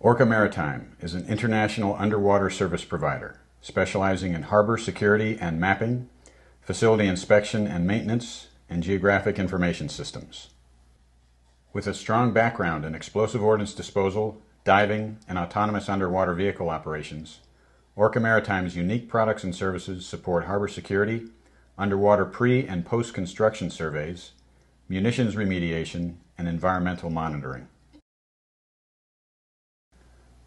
Orca Maritime is an international underwater service provider specializing in harbor security and mapping, facility inspection and maintenance, and geographic information systems. With a strong background in explosive ordnance disposal, diving, and autonomous underwater vehicle operations, Orca Maritime's unique products and services support harbor security, underwater pre- and post-construction surveys, munitions remediation, and environmental monitoring.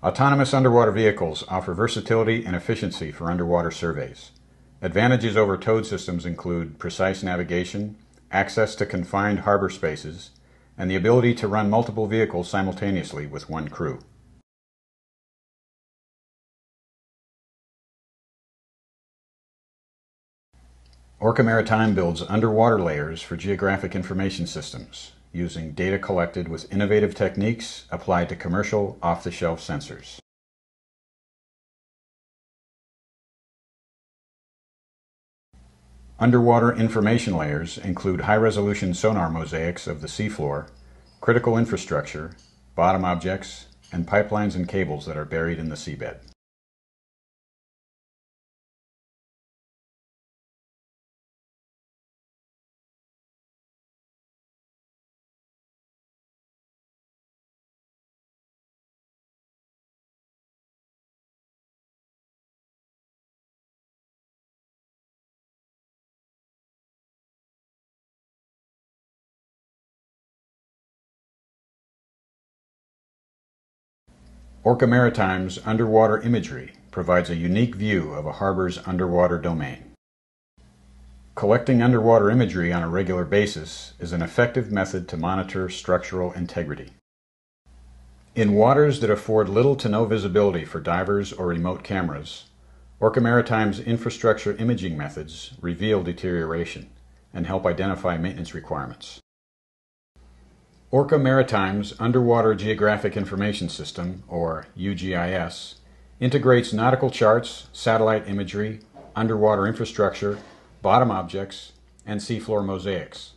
Autonomous underwater vehicles offer versatility and efficiency for underwater surveys. Advantages over towed systems include precise navigation, access to confined harbor spaces, and the ability to run multiple vehicles simultaneously with one crew. Orca Maritime builds underwater layers for geographic information systems, using data collected with innovative techniques applied to commercial off-the-shelf sensors. Underwater information layers include high-resolution sonar mosaics of the seafloor, critical infrastructure, bottom objects, and pipelines and cables that are buried in the seabed. Orca Maritime's underwater imagery provides a unique view of a harbor's underwater domain. Collecting underwater imagery on a regular basis is an effective method to monitor structural integrity. In waters that afford little to no visibility for divers or remote cameras, Orca Maritime's infrastructure imaging methods reveal deterioration and help identify maintenance requirements. Orca Maritime's Underwater Geographic Information System, or UGIS, integrates nautical charts, satellite imagery, underwater infrastructure, bottom objects, and seafloor mosaics.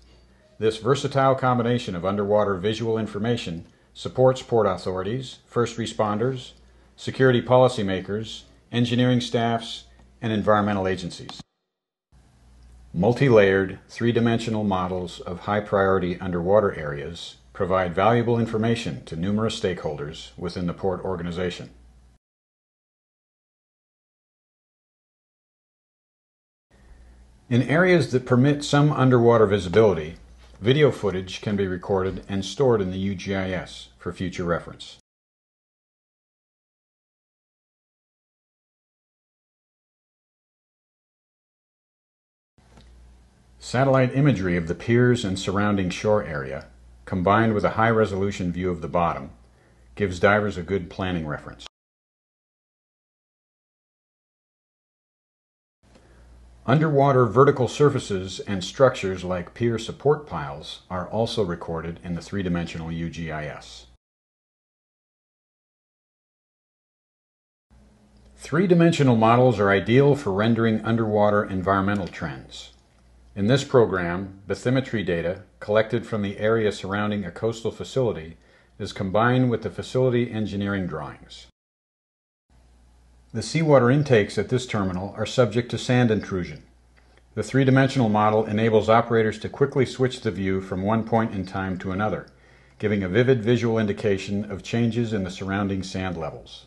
This versatile combination of underwater visual information supports port authorities, first responders, security policymakers, engineering staffs, and environmental agencies. Multi-layered, three-dimensional models of high-priority underwater areas provide valuable information to numerous stakeholders within the port organization. In areas that permit some underwater visibility, video footage can be recorded and stored in the UGIS for future reference. Satellite imagery of the piers and surrounding shore area, combined with a high-resolution view of the bottom, gives divers a good planning reference. Underwater vertical surfaces and structures like pier support piles are also recorded in the three-dimensional UGIS. Three-dimensional models are ideal for rendering underwater environmental trends. In this program, bathymetry data collected from the area surrounding a coastal facility is combined with the facility engineering drawings. The seawater intakes at this terminal are subject to sand intrusion. The three-dimensional model enables operators to quickly switch the view from one point in time to another, giving a vivid visual indication of changes in the surrounding sand levels.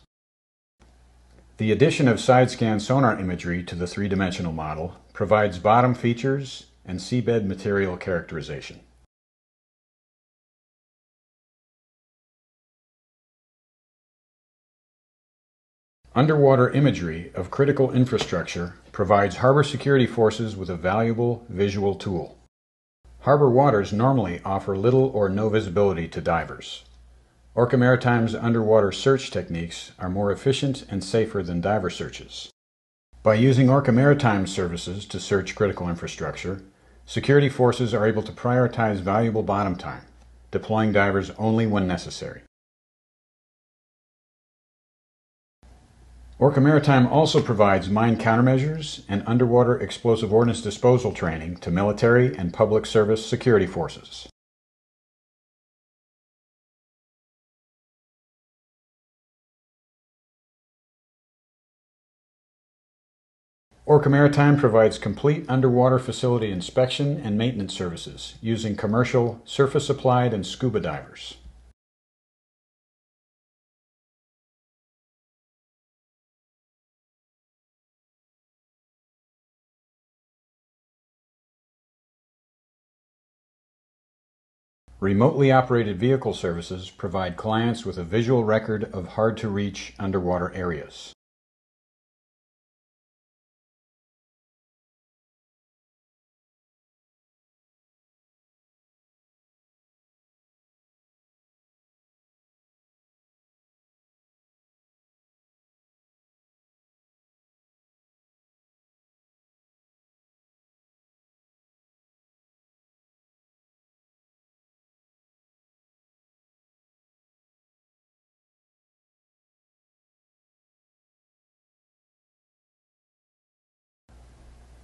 The addition of side-scan sonar imagery to the three-dimensional model provides bottom features and seabed material characterization. Underwater imagery of critical infrastructure provides harbor security forces with a valuable visual tool. Harbor waters normally offer little or no visibility to divers. Orca Maritime's underwater search techniques are more efficient and safer than diver searches. By using Orca Maritime services to search critical infrastructure, security forces are able to prioritize valuable bottom time, deploying divers only when necessary. Orca Maritime also provides mine countermeasures and underwater explosive ordnance disposal training to military and public service security forces. Orca Maritime provides complete underwater facility inspection and maintenance services using commercial, surface-applied, and scuba divers. Remotely operated vehicle services provide clients with a visual record of hard-to-reach underwater areas.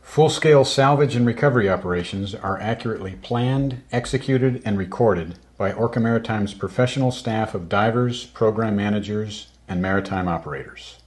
Full-scale salvage and recovery operations are accurately planned, executed, and recorded by Orca Maritime's professional staff of divers, program managers, and maritime operators.